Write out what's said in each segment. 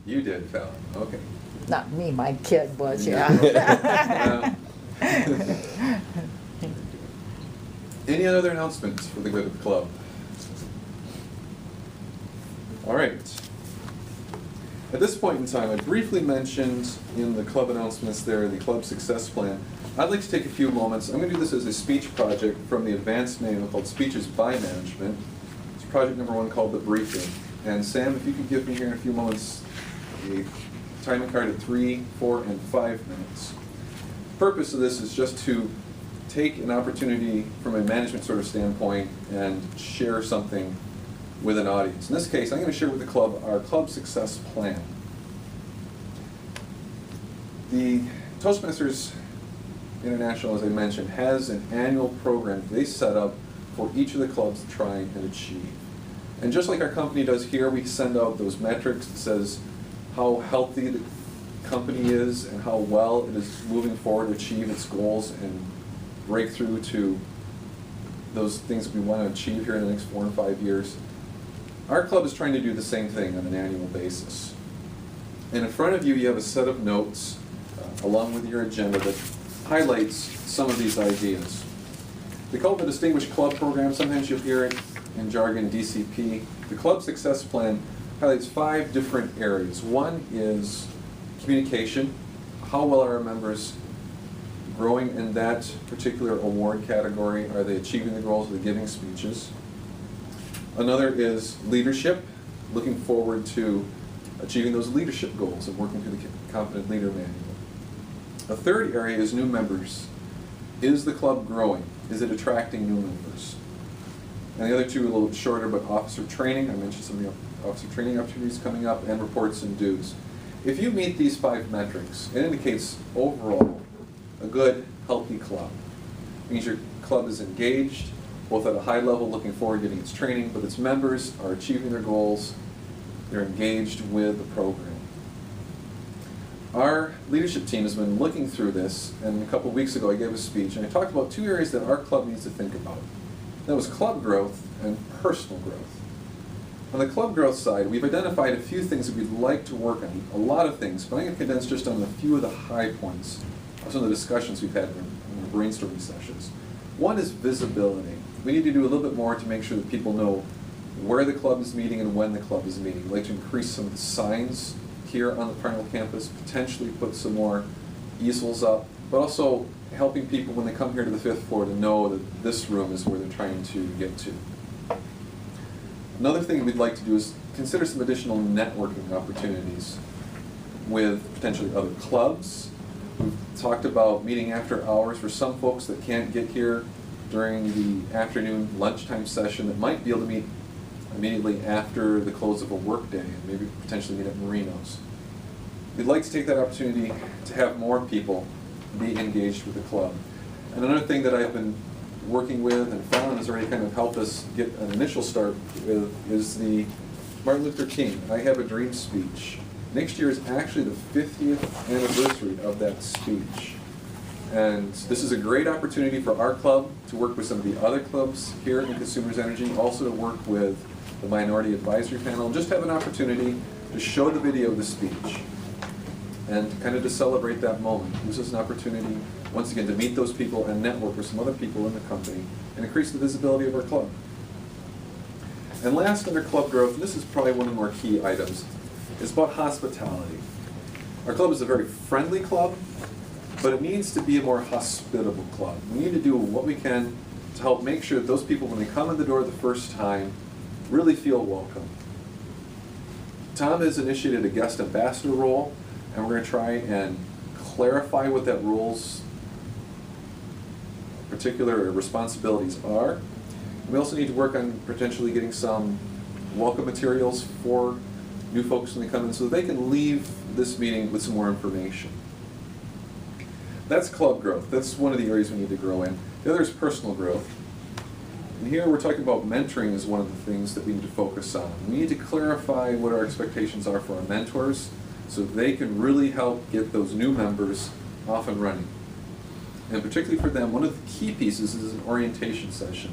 You did, Fallon. Okay. Not me, my kid was, Yeah. yeah. Any other announcements for the good of the club? All right. At this point in time, I briefly mentioned in the club announcements there the club success plan. I'd like to take a few moments. I'm going to do this as a speech project from the advanced manual called Speeches by Management. It's project number 1 called The Briefing. And Sam, if you could give me here in a few moments a timing card at 3, 4, and 5 minutes. The purpose of this is just to take an opportunity from a management sort of standpoint and share something with an audience. In this case, I'm going to share with the club our club success plan. The Toastmasters International, as I mentioned, has an annual program they set up for each of the clubs to try and achieve. And just like our company does here, we send out those metrics that says how healthy the company is and how well it is moving forward to achieve its goals and break through to those things that we want to achieve here in the next 4 and 5 years. Our club is trying to do the same thing on an annual basis. And in front of you, you have a set of notes along with your agenda that highlights some of these ideas. They call it the Distinguished Club Program. Sometimes you'll hear it in jargon, DCP. The Club Success Plan highlights 5 different areas. One is communication. How well are our members growing in that particular award category? Are they achieving the goals? Are they giving speeches? Another is leadership, looking forward to achieving those leadership goals and working through the Competent Leader Manual. A third area is new members. Is the club growing? Is it attracting new members? And the other 2 are a little bit shorter, but officer training. I mentioned some of the officer training opportunities coming up, and reports and dues. If you meet these 5 metrics, it indicates overall a good, healthy club. It means your club is engaged, both at a high level, looking forward to getting its training, but its members are achieving their goals, they're engaged with the program. Our leadership team has been looking through this, and a couple of weeks ago I gave a speech, and I talked about 2 areas that our club needs to think about. That was club growth and personal growth. On the club growth side, we've identified a few things that we'd like to work on, a lot of things, but I'm going to condense just on a few of the high points of some of the discussions we've had in our brainstorming sessions. One is visibility. We need to do a little bit more to make sure that people know where the club is meeting and when the club is meeting. We'd like to increase some of the signs here on the Parnell campus, potentially put some more easels up, but also helping people when they come here to the 5th floor to know that this room is where they're trying to get to. Another thing we'd like to do is consider some additional networking opportunities with potentially other clubs. We've talked about meeting after hours for some folks that can't get here during the afternoon lunchtime session that might be able to meet immediately after the close of a work day and maybe potentially meet at Marino's. We'd like to take that opportunity to have more people be engaged with the club. And another thing that I've been working with, and Fallon has already kind of helped us get an initial start with, is the Martin Luther King I Have a Dream speech. Next year is actually the 50th anniversary of that speech. And this is a great opportunity for our club to work with some of the other clubs here in Consumers Energy, also to work with the Minority Advisory Panel, and just have an opportunity to show the video of the speech and kind of to celebrate that moment. This is an opportunity, once again, to meet those people and network with some other people in the company and increase the visibility of our club. And last, under club growth, and this is probably one of the more key items, is about hospitality. Our club is a very friendly club, but it needs to be a more hospitable club. We need to do what we can to help make sure that those people, when they come in the door the first time, really feel welcome. Tom has initiated a guest ambassador role, and we're going to try and clarify what that role's particular responsibilities are. We also need to work on potentially getting some welcome materials for new folks when they come in so that they can leave this meeting with some more information. That's club growth. That's one of the areas we need to grow in. The other is personal growth. And here we're talking about mentoring as one of the things that we need to focus on. We need to clarify what our expectations are for our mentors so they can really help get those new members off and running. And particularly for them, one of the key pieces is an orientation session.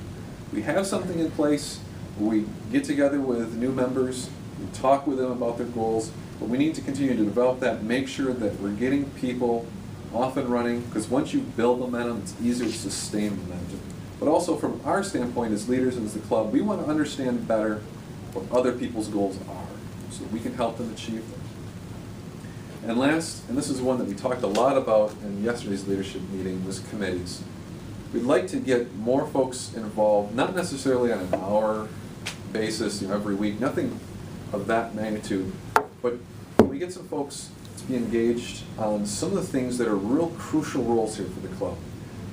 We have something in place where we get together with new members, we talk with them about their goals, But we need to continue to develop that, make sure that we're getting people off and running, because once you build momentum, it's easier to sustain momentum. But also from our standpoint as leaders and as the club, we want to understand better what other people's goals are, so that we can help them achieve them. And last, and this is one that we talked a lot about in yesterday's leadership meeting, was committees. We'd like to get more folks involved, not necessarily on an hour basis, every week, nothing of that magnitude, but we get some folks to be engaged on some of the things that are real crucial roles here for the club.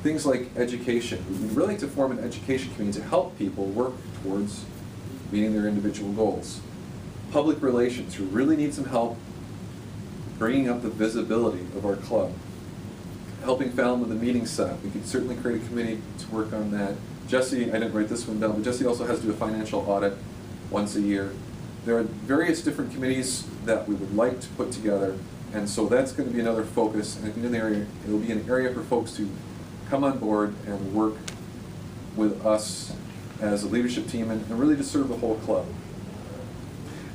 Things like education. We'd really like to form an education committee to help people work towards meeting their individual goals. Public relations, who really need some help bringing up the visibility of our club. Helping Fallon with the meeting set. We could certainly create a committee to work on that. Jesse, I didn't write this one down, but Jesse also has to do a financial audit once a year. There are various different committees that we would like to put together, and so that's going to be another focus. And it'll be an area for folks to come on board and work with us as a leadership team and really to serve the whole club.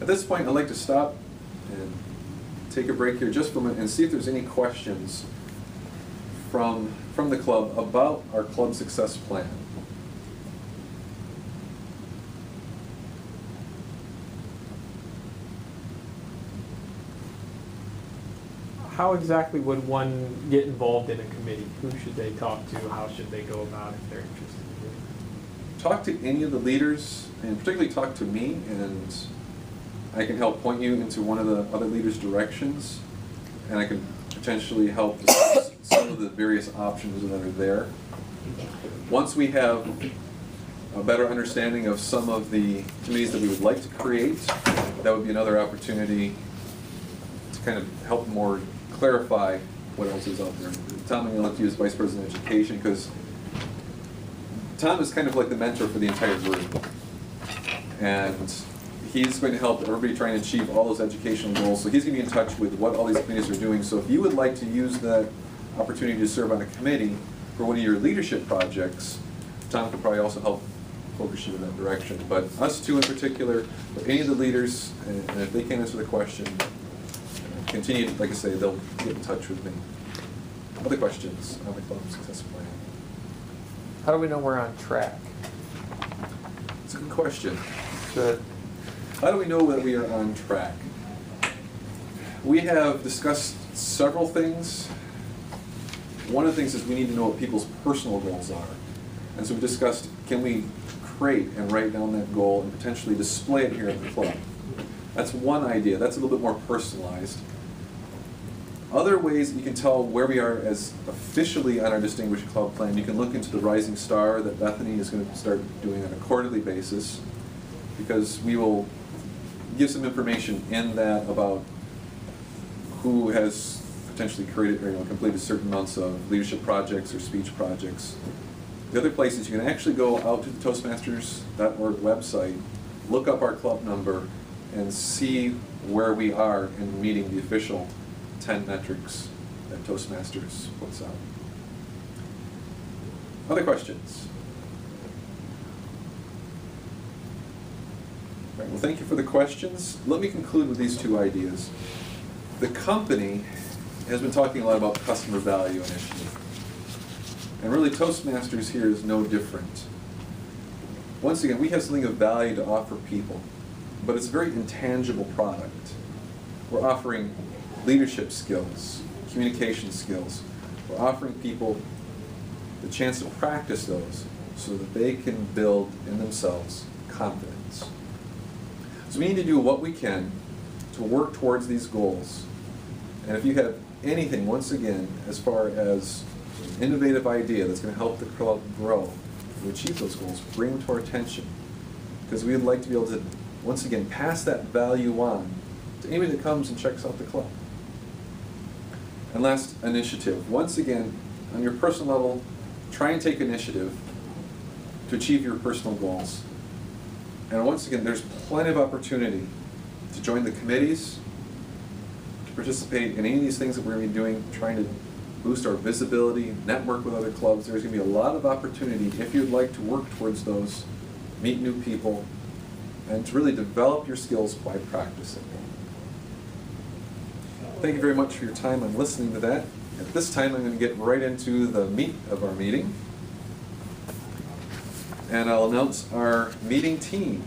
At this point, I'd like to stop and take a break here just for a minute and see if there's any questions from the club about our club success plan. How exactly would one get involved in a committee? Who should they talk to? How should they go about it if they're interested in doing it? Talk to any of the leaders, and particularly talk to me, and I can help point you into one of the other leaders' directions, and I can potentially help discuss some of the various options that are there. Once we have a better understanding of some of the committees that we would like to create, that would be another opportunity to kind of help more clarify what else is out there. Tom, I'm going to look to you as Vice President of Education, because Tom is kind of like the mentor for the entire group. And he's going to help everybody try and achieve all those educational goals. So he's going to be in touch with what all these committees are doing. So if you would like to use that opportunity to serve on a committee for one of your leadership projects, Tom could probably also help focus you in that direction. But us two in particular, or any of the leaders, and if they can't answer the question, continue, like I say, they'll get in touch with me. Other questions on the club success plan? How do we know we're on track? It's a good question. Good. How do we know that we are on track? We have discussed several things. One of the things is we need to know what people's personal goals are. And so we discussed, can we create and write down that goal and potentially display it here at the club? That's one idea. That's a little bit more personalized. Other ways that you can tell where we are as officially on our Distinguished Club Plan, you can look into the Rising Star that Bethany is going to start doing on a quarterly basis, because we will give some information in that about who has potentially created or completed certain amounts of leadership projects or speech projects. The other place is you can actually go out to the Toastmasters.org website, look up our club number, and see where we are in meeting the official 10 metrics that Toastmasters puts out. Other questions? All right, well, thank you for the questions. Let me conclude with these two ideas. The company has been talking a lot about customer value initiative. And really, Toastmasters here is no different. Once again, we have something of value to offer people, but it's a very intangible product. We're offering leadership skills, communication skills. We're offering people the chance to practice those so that they can build in themselves confidence. So we need to do what we can to work towards these goals. And if you have anything, once again, as far as an innovative idea that's going to help the club grow to achieve those goals, bring them to our attention. Because we'd like to be able to, once again, pass that value on to anybody that comes and checks out the club. And last, initiative. Once again, on your personal level, try and take initiative to achieve your personal goals. And once again, there's plenty of opportunity to join the committees, to participate in any of these things that we're going to be doing, trying to boost our visibility, network with other clubs. There's going to be a lot of opportunity if you'd like to work towards those, meet new people, and to really develop your skills by practicing. Thank you very much for your time on listening to that. At this time, I'm going to get right into the meat of our meeting. And I'll announce our meeting team.